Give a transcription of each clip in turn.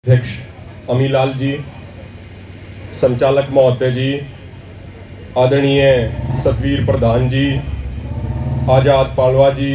अध्यक्ष अमीलाल जी, संचालक महोदय जी, आदरणीय सतवीर प्रधान जी, आज़ाद पालवा जी,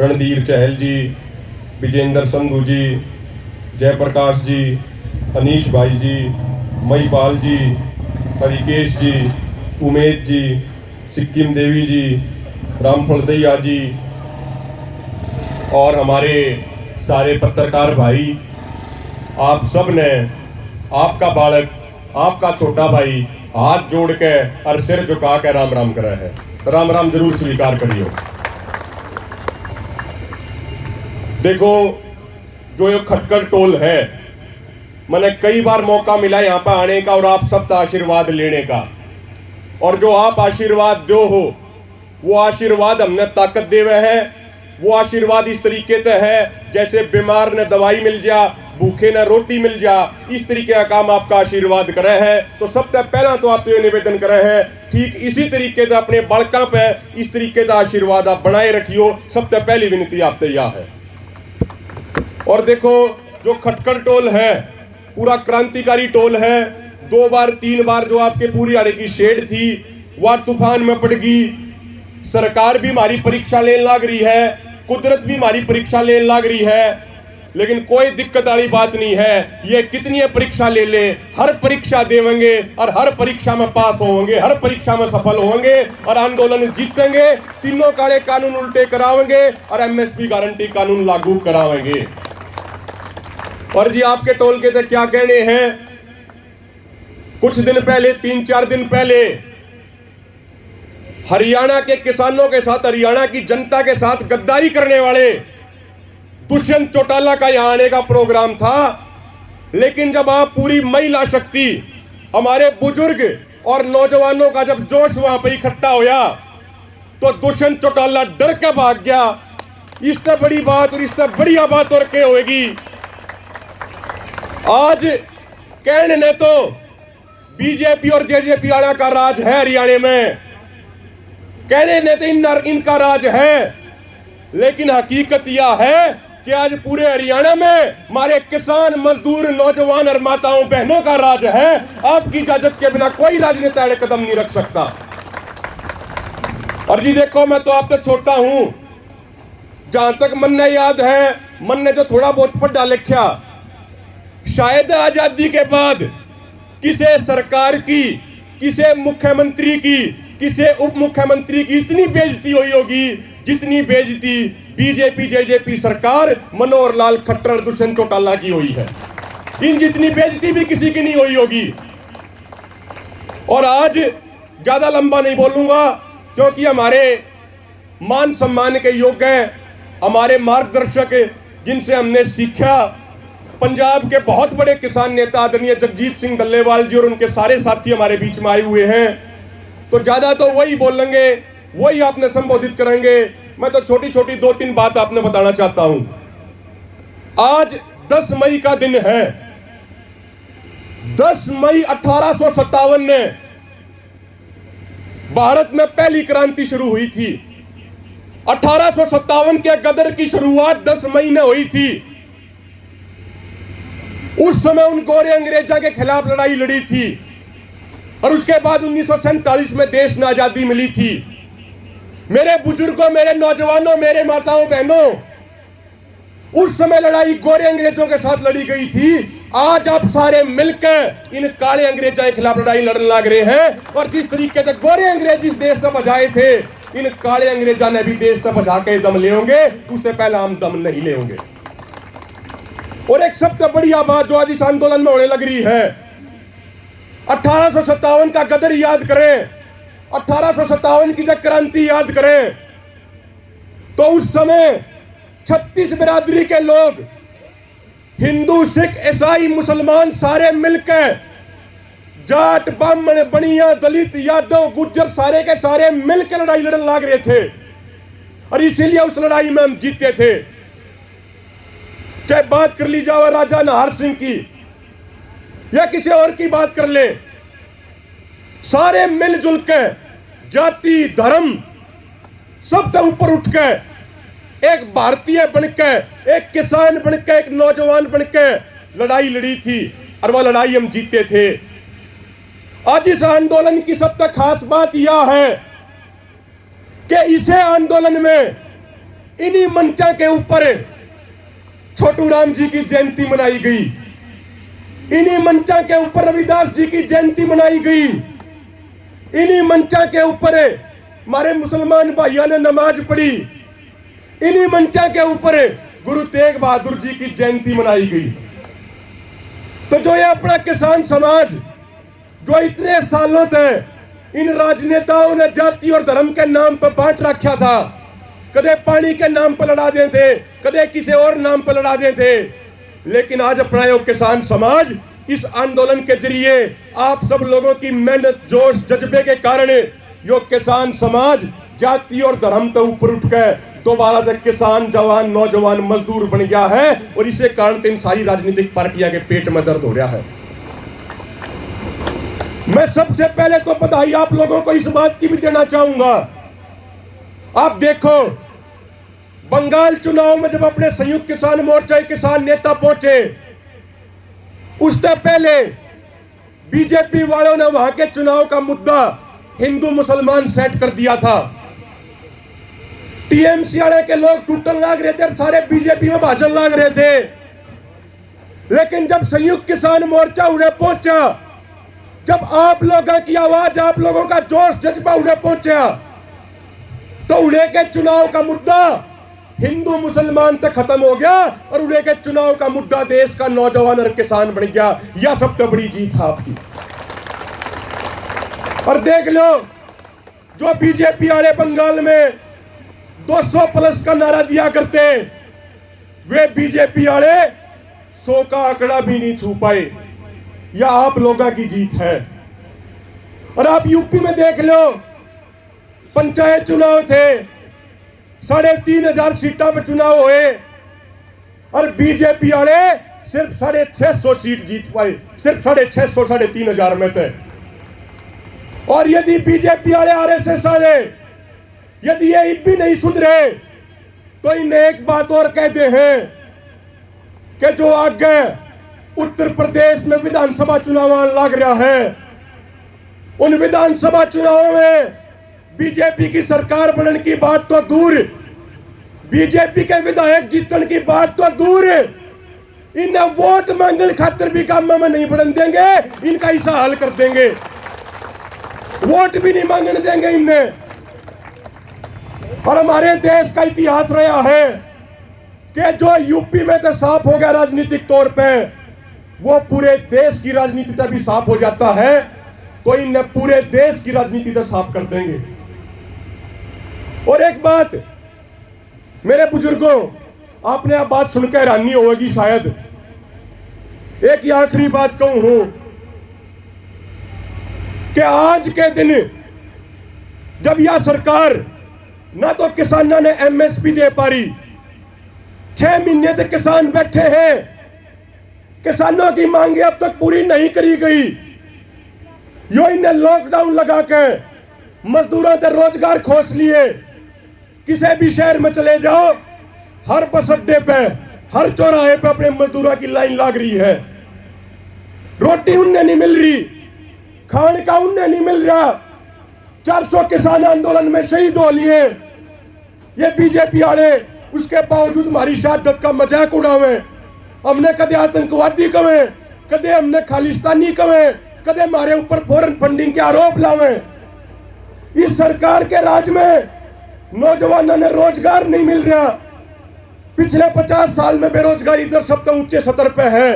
रणधीर चहल जी, विजेंद्र संधू जी, जयप्रकाश जी, अनीश भाई जी, महीपाल जी, हरिकेश जी, उमेद जी, सिक्किम देवी जी, रामफल दैया जी और हमारे सारे पत्रकार भाई, आप सब ने आपका बालक, आपका छोटा भाई हाथ जोड़ के और सिर झुका के राम राम करा है। राम राम जरूर स्वीकार करियो। देखो, जो ये खटकर टोल है, मैंने कई बार मौका मिला यहाँ पर आने का और आप सबका आशीर्वाद लेने का, और जो आप आशीर्वाद दो हो वो आशीर्वाद हमने ताकत देवे है। वो आशीर्वाद इस तरीके से है जैसे बीमार ने दवाई मिल जा, भूखे न रोटी मिल जा, इस तरीके का काम आपका आशीर्वाद करे है। तो सबसे पहला तो आप तो ये निवेदन करे है, ठीक इसी तरीके से अपने बालका पे इस तरीके का आशीर्वाद आप बनाए रखियो। सबसे पहली विनती आपसे यह है। और देखो, जो खटकर टोल है पूरा क्रांतिकारी टोल है। 2 बार 3 बार जो आपके पूरी आड़े की शेड थी वह तूफान में पड़ गई। सरकार भी हमारी परीक्षा लेने लग रही है, कुदरत भी हमारी परीक्षा लेने लग रही है, लेकिन कोई दिक्कत वाली बात नहीं है। ये कितनी परीक्षा ले ले, हर परीक्षा देवेंगे और हर परीक्षा में पास होंगे, हर परीक्षा में सफल होंगे और आंदोलन जीतेंगे। तीनों काले कानून उल्टे करावेंगे और एमएसपी गारंटी कानून लागू करावेंगे। और जी आपके टोल के तो क्या कहने हैं, कुछ दिन पहले 3-4 दिन पहले हरियाणा के किसानों के साथ, हरियाणा की जनता के साथ गद्दारी करने वाले दुष्यंत चौटाला का यहाँ आने का प्रोग्राम था। लेकिन जब आप पूरी महिला शक्ति, हमारे बुजुर्ग और नौजवानों का जब जोश वहां पर इकट्ठा होया तो दुष्यंत चौटाला डर के भाग गया। इससे बड़ी बात और इससे बढ़िया बात और क्या होगी। आज कहने ने तो बीजेपी और जेजेपी वाला का राज है हरियाणा में, कहने ने तो इनका राज है, लेकिन हकीकत यह है कि आज पूरे हरियाणा में हमारे किसान, मजदूर, नौजवान और माताओं बहनों का राज है। आपकी इजाजत के बिना कोई राजनेता अड़े कदम नहीं रख सकता। और जी देखो, मैं तो आपसे छोटा हूं, जहां तक मन ने याद है, मन ने जो थोड़ा बहुत पढ़ा लिखा, शायद आजादी के बाद किसे सरकार की, किसे मुख्यमंत्री की, किसे उप मुख्यमंत्री की इतनी बेइज्जती हुई होगी जितनी बेइज्जती बीजेपी जेजेपी सरकार मनोहर लाल खट्टर और दुष्यंत चौटाला की हुई है। इन जितनी बेइज्जती भी किसी की नहीं हुई होगी। और आज ज्यादा लंबा नहीं बोलूंगा क्योंकि हमारे मान सम्मान के योग्य हैं, हमारे मार्गदर्शक जिनसे हमने सीखा, पंजाब के बहुत बड़े किसान नेता आदरणीय जगजीत सिंह डल्लेवाल जी और उनके सारे साथी हमारे बीच में आए हुए हैं। तो ज्यादा तो वही बोलेंगे, वही आपने संबोधित करेंगे। मैं तो छोटी छोटी 2-3 बात आपने बताना चाहता हूं। आज 10 मई का दिन है। 10 मई 1857 ने भारत में पहली क्रांति शुरू हुई थी। 1857 के गदर की शुरुआत 10 मई ने हुई थी। उस समय उन गोरे अंग्रेजों के खिलाफ लड़ाई लड़ी थी और उसके बाद 1947 में देश में आजादी मिली थी। मेरे बुजुर्गों, मेरे नौजवानों, मेरे माताओं बहनों, उस समय लड़ाई गोरे अंग्रेजों के साथ लड़ी गई थी। आज आप सारे मिलकर इन काले अंग्रेजों के खिलाफ लड़ाई लड़ने लग रहे हैं। और जिस तरीके से गोरे अंग्रेज इस देश से बजाए थे, इन काले अंग्रेजों ने भी देश से बजा के दम ले होंगे। उससे पहले हम दम नहीं ले होंगे। और एक सबसे बढ़िया बात जो आज इस आंदोलन में होने लग रही है, 1857 का गदर याद करें, 1857 की जब क्रांति याद करें, तो उस समय 36 बिरादरी के लोग, हिंदू, सिख, ईसाई, मुसलमान सारे मिलकर, जाट, ब्राह्मण, बनिया, दलित, यादव, गुज्जर सारे के सारे मिलकर लड़ाई लड़ने लग रहे थे। और इसीलिए उस लड़ाई में हम जीते थे। चाहे बात कर ली जाए राजा नाहर सिंह की या किसी और की बात कर ले, सारे मिलजुल के जाति, धर्म सब तो ऊपर उठ के एक भारतीय बनके, एक किसान बनके, एक नौजवान बनके लड़ाई लड़ी थी और वह लड़ाई हम जीते थे। आज इस आंदोलन की सबसे खास बात यह है कि इसे आंदोलन में इन्हीं मंचा के ऊपर छोटू राम जी की जयंती मनाई गई, इन्हीं मंचा के ऊपर रविदास जी की जयंती मनाई गई, इन्हीं मंचा के ऊपर हमारे मुसलमान भाइयों ने नमाज पढ़ी, इन्हीं मंचा के ऊपर गुरु तेग बहादुर जी की जयंती मनाई गई। तो जो ये अपना किसान समाज जो इतने सालों तक इन राजनेताओं ने जाति और धर्म के नाम पर बांट रखा था, कदे पानी के नाम पर लड़ा देते थे, कदे किसी और नाम पर लड़ा देते थे, लेकिन आज अपना यो किसान समाज इस आंदोलन के जरिए आप सब लोगों की मेहनत जोश जज्बे के कारण यो किसान समाज जाति और धर्म तो ऊपर उठ गए दोबारा तक किसान जवान नौजवान मजदूर बन गया है। और इसे कारण इन सारी राजनीतिक पार्टियां के पेट में दर्द हो रहा है। मैं सबसे पहले तो बधाई आप लोगों को इस बात की भी देना चाहूंगा। आप देखो बंगाल चुनाव में जब अपने संयुक्त किसान मोर्चा किसान नेता पहुंचे, उससे पहले बीजेपी वालों ने वहां के चुनाव का मुद्दा हिंदू मुसलमान सेट कर दिया था। टीएमसी वाले के लोग टूटन लग रहे थे, सारे बीजेपी में भाजन लग रहे थे। लेकिन जब संयुक्त किसान मोर्चा उन्हें पहुंचा, जब आप लोगों की आवाज आप लोगों का जोश जज्बा उन्हें पहुंचा, तो उन्हें के चुनाव का मुद्दा हिंदू मुसलमान तक खत्म हो गया और उन्हें के चुनाव का मुद्दा देश का नौजवान और किसान बन गया। यह सबसे बड़ी जीत है आपकी। और देख लो जो बीजेपी वाले बंगाल में 200 प्लस का नारा दिया करते, वे बीजेपी वाले 100 का आंकड़ा भी नहीं छू पाए। यह आप लोगों की जीत है। और आप यूपी में देख लो, पंचायत चुनाव थे, 3,500 सीटों पर चुनाव हुए और बीजेपी वाले सिर्फ 650 सीट जीत पाए, सिर्फ 650 3,500 में थे। और यदि बीजेपी वाले आरएसएस वाले यदि ये भी नहीं सुधरे तो इन्हें एक बात और कहते हैं कि जो आगे उत्तर प्रदेश में विधानसभा चुनाव लग रहा है, उन विधानसभा चुनावों में बीजेपी की सरकार बनने की बात तो दूर, बीजेपी के विधायक जीतने की बात तो दूर, इन्हें वोट मांगने खातिर भी काम में नहीं बढ़ने देंगे। इनका हिस्सा हल कर देंगे, वोट भी नहीं मांगने देंगे इन्हें। और हमारे देश का इतिहास रहा है कि जो यूपी में तो साफ हो गया राजनीतिक तौर पे, वो पूरे देश की राजनीति तक भी साफ हो जाता है, तो इन्हें पूरे देश की राजनीति तक साफ कर देंगे। और एक बात मेरे बुजुर्गों, आपने आप बात सुनकर हैरानी होगी शायद, एक ही आखिरी बात कहूं हूं कि आज के दिन जब यह सरकार ना तो किसानों ने एमएसपी दे पा रही, 6 महीने तक किसान बैठे हैं, किसानों की मांगे अब तक पूरी नहीं करी गई। यो इन्हें लॉकडाउन लगा के मजदूरों से रोजगार खोस लिए। किसी भी शहर में चले जाओ, हर बस अड्डे पे हर चौराहे पे अपने मजदूरों की लाइन लग रही है। रोटी उन्हें नहीं मिल रही, खाने का उन्हें नहीं मिल रहा। 400 किसान आंदोलन में शहीद हो लिए। ये बीजेपी वाले उसके बावजूद हमारी शहादत का मजाक उड़ावे। हमने कदे आतंकवादी कहे, कदे हमने खालिस्तानी कहे, कदे हमारे ऊपर फॉरेन फंडिंग के आरोप लावे। इस सरकार के राज में नौजवानों ने रोजगार नहीं मिल रहा। पिछले 50 साल में बेरोजगारी दर सबसे ऊंचे स्तर पे है।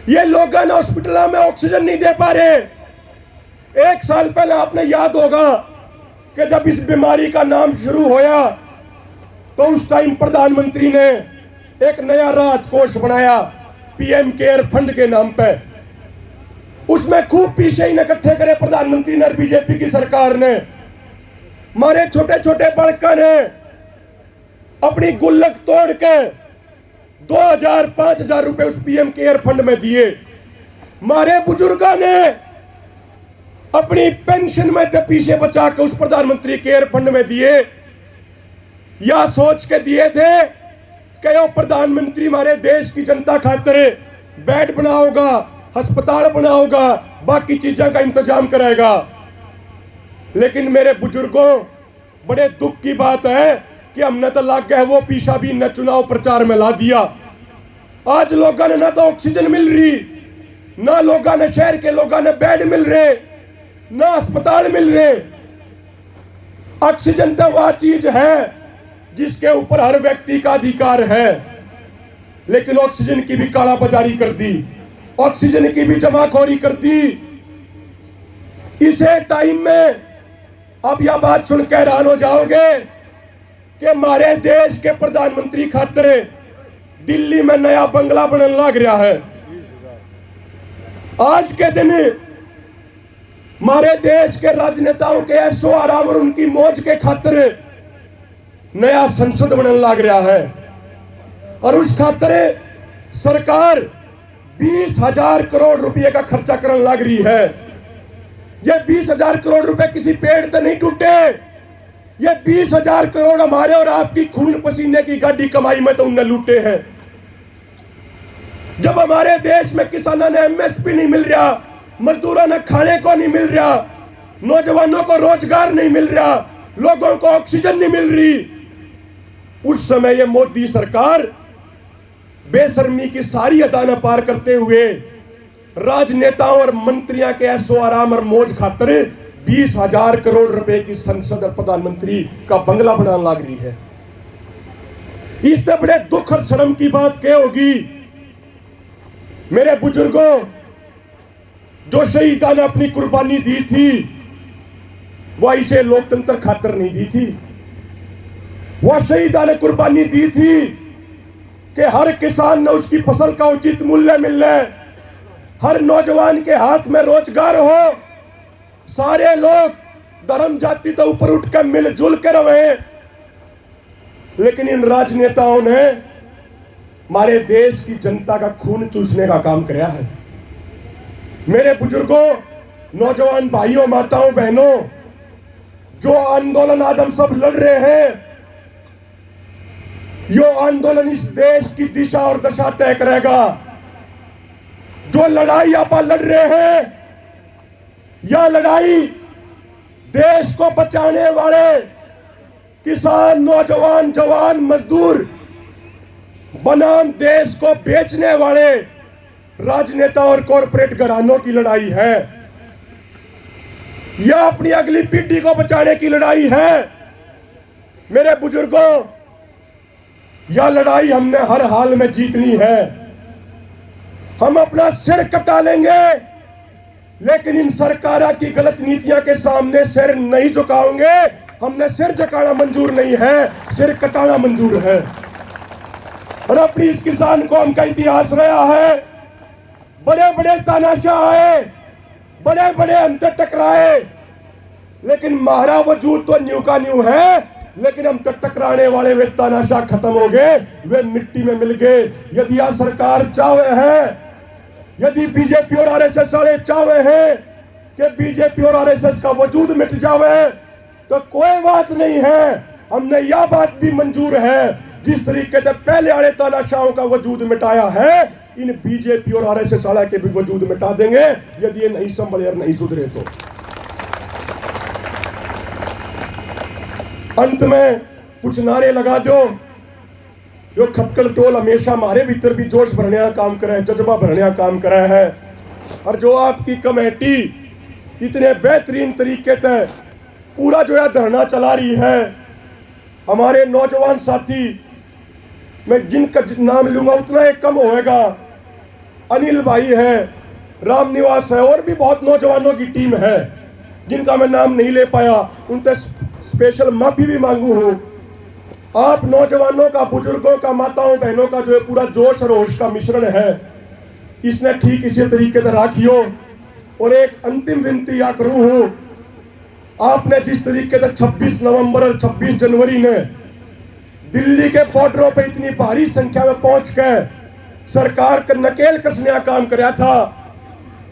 ये लोग हॉस्पिटलों में ऑक्सीजन नहीं दे पा रहे। 1 साल पहले आपने याद होगा कि जब इस बीमारी का नाम शुरू होया तो उस टाइम प्रधानमंत्री ने एक नया राहत कोष बनाया पीएम केयर फंड के नाम पे। उसमें खूब पैसे इकट्ठे करे प्रधानमंत्री ने, बीजेपी की सरकार ने। हमारे छोटे छोटे बालकों ने अपनी गुल्लक तोड़ के 2,000-5,000 रुपए उस पीएम केयर फंड में दिए। हमारे बुजुर्गों ने अपनी पेंशन में से पैसे बचा के उस प्रधानमंत्री केयर फंड में दिए। यह सोच के दिए थे कि वो प्रधानमंत्री हमारे देश की जनता खातिर बेड बनाओगा, अस्पताल बनाओगा, बाकी चीज़ों का इंतजाम कराएगा। लेकिन मेरे बुजुर्गों, बड़े दुख की बात है कि हमने तो लग गए वो पीछा भी न चुनाव प्रचार में ला दिया। आज लोगों ने ना तो ऑक्सीजन मिल रही, ना लोगों ने, शहर के लोगों ने बेड मिल रहे, ना अस्पताल मिल रहे। ऑक्सीजन तो वह चीज है जिसके ऊपर हर व्यक्ति का अधिकार है, लेकिन ऑक्सीजन की भी काला बाजारी कर दी, ऑक्सीजन की भी जमाखोरी कर दी। इसे टाइम में अब यह बात सुन के हैरान हो जाओगे कि हमारे देश के प्रधानमंत्री खातिर दिल्ली में नया बंगला बनने लग रहा है। आज के दिन हमारे देश के राजनेताओं के ऐशो आराम और उनकी मौज के खातिर नया संसद बनने लग रहा है, और उस खातिर सरकार 20,000 करोड़ रुपए का खर्चा करने लग रही है। ये 20,000 करोड़ रुपए किसी पेड़ से नहीं टूटे, ये 20,000 करोड़ हमारे और आपकी खून पसीने की गाड़ी कमाई में तो उनने लूटे हैं। जब हमारे देश में किसानों ने एमएसपी नहीं मिल रहा, मजदूरों ने खाने को नहीं मिल रहा, नौजवानों को रोजगार नहीं मिल रहा, लोगों को ऑक्सीजन नहीं मिल रही, उस समय ये मोदी सरकार बेशर्मी की सारी अदाना पार करते हुए राजनेताओं और मंत्रियों के ऐशो आराम और मौज खातिर 20,000 करोड़ रुपए की संसद और प्रधानमंत्री का बंगला बनाने लग रही है। इससे बड़े दुख और शर्म की बात क्या होगी मेरे बुजुर्गों? जो शहीदा ने अपनी कुर्बानी दी थी वह इसे लोकतंत्र खातिर नहीं दी थी। वह शहीदा ने कुर्बानी दी थी कि हर किसान ने उसकी फसल का उचित मूल्य मिले, हर नौजवान के हाथ में रोजगार हो, सारे लोग धर्म जाति तो ऊपर उठ कर मिलजुल कर रहे। लेकिन इन राजनेताओं ने हमारे देश की जनता का खून चूसने का काम किया है। मेरे बुजुर्गों, नौजवान भाइयों, माताओं, बहनों, जो आंदोलन आज हम सब लड़ रहे हैं, यो आंदोलन इस देश की दिशा और दशा तय करेगा। जो लड़ाई आप लड़ रहे हैं, यह लड़ाई देश को बचाने वाले किसान, नौजवान, जवान, मजदूर बनाम देश को बेचने वाले राजनेता और कॉरपोरेट घरानों की लड़ाई है। यह अपनी अगली पीढ़ी को बचाने की लड़ाई है। मेरे बुजुर्गों, यह लड़ाई हमने हर हाल में जीतनी है। हम अपना सिर कटा लेंगे, लेकिन इन सरकारों की गलत नीतियों के सामने सिर नहीं झुकाएंगे। हमने सिर झुकाना मंजूर नहीं है, सिर कटाना मंजूर है। और अपनी इस किसान कौम का इतिहास रहा है, बड़े बड़े तानाशाह आए, बड़े बड़े अंतर टकराए, लेकिन हमारा वजूद तो न्यू का न्यू है। लेकिन हम तक टकराने वाले वे तानाशाह खत्म हो गए, वे मिट्टी में मिल गए। यदि यह सरकार चाहे है, यदि बीजेपी और आरएसएस वाले चाहे हैं कि बीजेपी और आरएसएस का वजूद मिट जावे, तो कोई बात नहीं है। हमने यह बात भी मंजूर है, जिस तरीके से पहले वाले तानाशाहों का वजूद मिटाया है, इन बीजेपी और आरएसएस वाला के भी वजूद मिटा देंगे, यदि ये नहीं संभले और नहीं सुधरे तो। अंत में कुछ नारे लगा दो। जो खटकड़ टोल हमेशा हमारे भीतर भी जोश भरने का काम करे, जज्बा भरने का काम करे है। और जो आपकी कमेटी इतने बेहतरीन तरीके से पूरा जो है धरना चला रही है, हमारे नौजवान साथी, मैं जिनका नाम लूंगा उतना एक कम होएगा। अनिल भाई है, राम निवास है, और भी बहुत नौजवानों की टीम है जिनका मैं नाम नहीं ले पाया, उनसे स्पेशल माफी भी मांगू हूं। आप नौजवानों का, बुजुर्गों का, माताओं बहनों का जो है पूरा जोश और होश का मिश्रण है, इसने ठीक इसी तरीके से राखियो। और एक अंतिम विनती या करूं हूं, आपने जिस तरीके से 26 नवंबर और 26 जनवरी ने दिल्ली के बॉर्डरों पे इतनी भारी संख्या में पहुंच के सरकार का नकेल कसने का काम कराया था,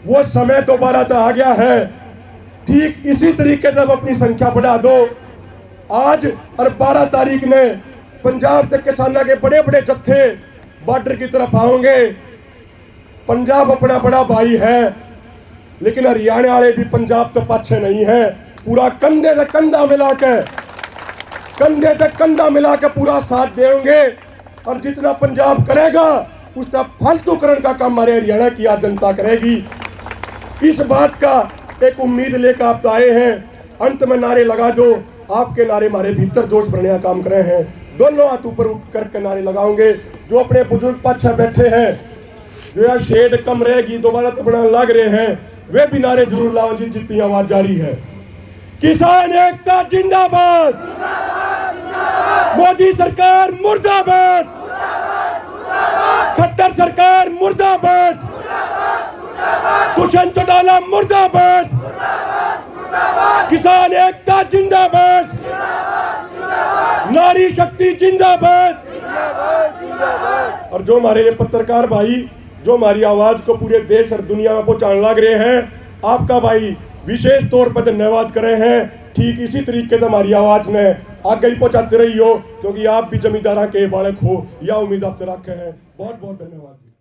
वो समय दोबारा तो आ गया है। ठीक इसी तरीके से अपनी संख्या बढ़ा दो। आज और 12 तारीख ने पंजाब के किसानों के बड़े बड़े जत्थे बॉर्डर की तरफ आओगे। पंजाब अपना बड़ा भाई है, लेकिन हरियाणा वाले भी पंजाब तो पाछे नहीं है। पूरा कंधे से कंधा मिला के पूरा साथ देंगे। और जितना पंजाब करेगा उसका फालतूकरण का काम हमारे हरियाणा की आज जनता करेगी। इस बात का एक उम्मीद लेकर आप तो आए हैं। अंत में नारे लगा दो, आपके नारे हमारे भीतर जोश भरने का काम कर रहे हैं। दोनों हाथ ऊपर उठ करके नारे लगाओगे। जो अपने बुजुर्ग पाछे बैठे हैं, जो यार शेड कम रहेगी दोबारा तो बना लग रहे हैं, वे भी नारे जरूर लाओ जितनी आवाज जारी है। किसान एकता जिंदाबाद, मोदी सरकार मुर्दाबाद, खट्टर सरकार मुर्दाबाद, दुष्यंत चौटाला मुर्दाबाद, किसान एकता जिंदाबाद, नारी शक्ति जिंदाबाद। और जो हमारे ये पत्रकार भाई जो हमारी आवाज को पूरे देश और दुनिया में पहुंचाने लग रहे हैं, आपका भाई विशेष तौर पर धन्यवाद कर रहे हैं। ठीक इसी तरीके से हमारी आवाज ने आगे ही पहुंचाते रही हो, क्योंकि आप भी जमींदारा के बालक हो, यह उम्मीद आप रखे हैं। बहुत बहुत धन्यवाद।